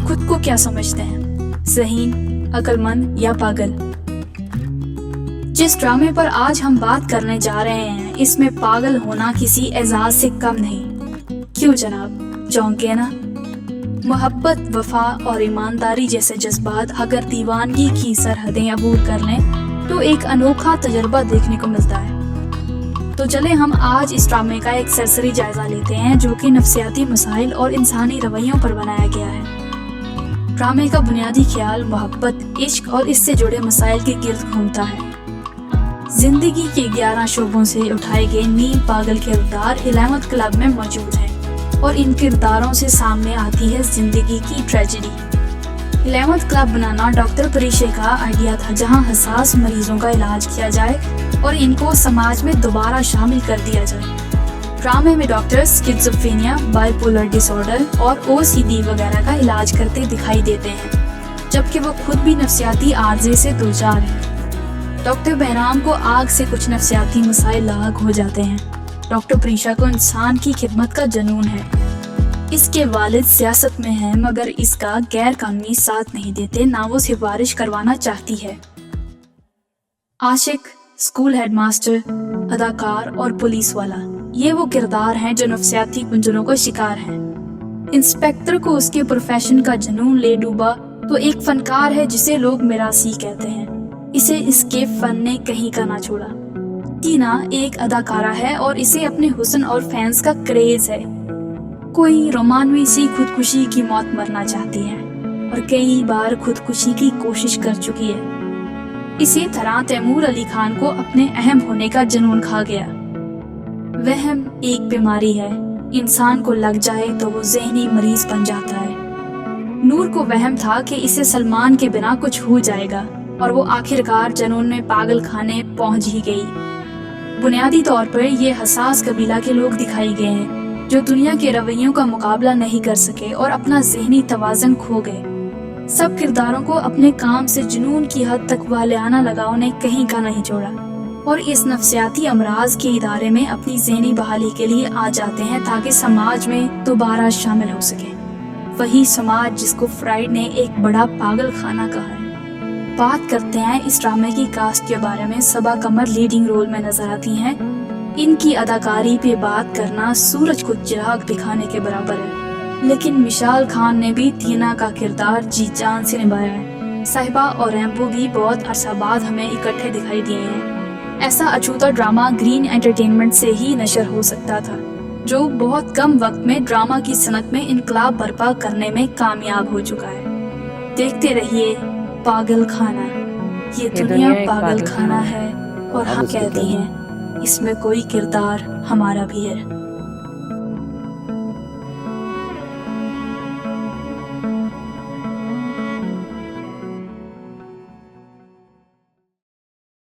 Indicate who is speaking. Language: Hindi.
Speaker 1: खुद को क्या समझते हैं, ज़हीन, अक्लमंद या पागल? जिस ड्रामे पर आज हम बात करने जा रहे हैं, इसमें पागल होना किसी एजाज से कम नहीं। क्यों जनाब, चौंके ना? मोहब्बत, वफा और ईमानदारी जैसे जज्बात अगर दीवानगी की सरहदें अबूर कर लें तो एक अनोखा तजर्बा देखने को मिलता है। तो चले हम आज इस ड्रामे का एक सरसरी जायजा लेते हैं जो कि नफ्सियाती मसाइल और इंसानी रवैयों पर बनाया गया है। ड्रामे का बुनियादी ख्याल मोहब्बत, इश्क और इससे जुड़े मसाइल के गिर्द घूमता है। जिंदगी के 11 शोबों से उठाए गए नीम पागल किरदार 11th क्लब में मौजूद हैं और इन किरदारों से सामने आती है जिंदगी की ट्रेजेडी। 11th क्लब बनाना डॉक्टर परीशे का आइडिया था, जहां हसास मरीजों का इलाज किया जाए और इनको समाज में दोबारा शामिल कर दिया जाए। ड्रामे में डॉक्टर्स स्किज़ोफ्रेनिया, बाइपोलर डिसऑर्डर और OCD वगैरह का इलाज करते दिखाई देते हैं, जबकि वो खुद भी नफ्सियाती आर्जे से दूचार हैं। डॉक्टर बहराम को आग से कुछ नफ्सियाती मसाइल लाग हो जाते हैं। डॉक्टर परीशा को इंसान की खिदमत का जुनून है। इसके वालिद सियासत में हैं, मगर इसका गैर कानूनी साथ नहीं देते, ना वो सिफारिश करवाना चाहती है। आशिक, स्कूल हेडमास्टर, अदाकार और पुलिस वाला, ये वो किरदार हैं जो नफ्सियाती गुंजनों का शिकार हैं। इंस्पेक्टर को उसके प्रोफेशन का जुनून ले डूबा तो एक फनकार है जिसे लोग मिरासी कहते हैं। इसे इसके फन ने कहीं का ना छोड़ा। टीना एक अदाकारा है और इसे अपने हुस्न और फैंस का क्रेज है। कोई रोमानवी सी खुदकुशी की मौत मरना चाहती है और कई बार खुदकुशी की कोशिश कर चुकी है। इसी तरह तैमूर अली खान को अपने अहम होने का जुनून खा गया। वहम एक बीमारी है, इंसान को लग जाए तो वो ज़हनी मरीज बन जाता है। नूर को वहम था कि इसे सलमान के बिना कुछ हो जाएगा और वो आखिरकार जुनून में पागल खाने पहुंच ही गई। बुनियादी तौर पर ये हसास कबीला के लोग दिखाई गए हैं जो दुनिया के रवैयों का मुकाबला नहीं कर सके और अपना ज़हनी तवाज़ुन खो गए। सब किरदारों को अपने काम से जुनून की हद तक वालियाना लगाव ने कहीं का नहीं छोड़ा और इस नफ्सियाती अमराज के इदारे में अपनी ज़हनी बहाली के लिए आ जाते हैं ताकि समाज में दोबारा शामिल हो सके। वही समाज जिसको फ्राइड ने एक बड़ा पागल खाना कहा है। बात करते हैं इस ड्रामे की कास्ट के बारे में। सबा कमर लीडिंग रोल में नजर आती हैं। इनकी अदाकारी पे बात करना सूरज को चिराग दिखाने के बराबर है। लेकिन मिशाल खान ने भी टीना का किरदार जी जान से निभाया है। साहिबा और रैम्बो भी बहुत अरसा बाद हमें इकट्ठे दिखाई दिए हैं। ऐसा अछूता ड्रामा ग्रीन एंटरटेनमेंट से ही नशर हो सकता था, जो बहुत कम वक्त में ड्रामा की सनत में इनकलाब बर्पा करने में कामयाब हो चुका है। देखते रहिए पागल खाना। ये दुनिया पागल खाना है और हम कहते हैं इसमें कोई किरदार हमारा भी है।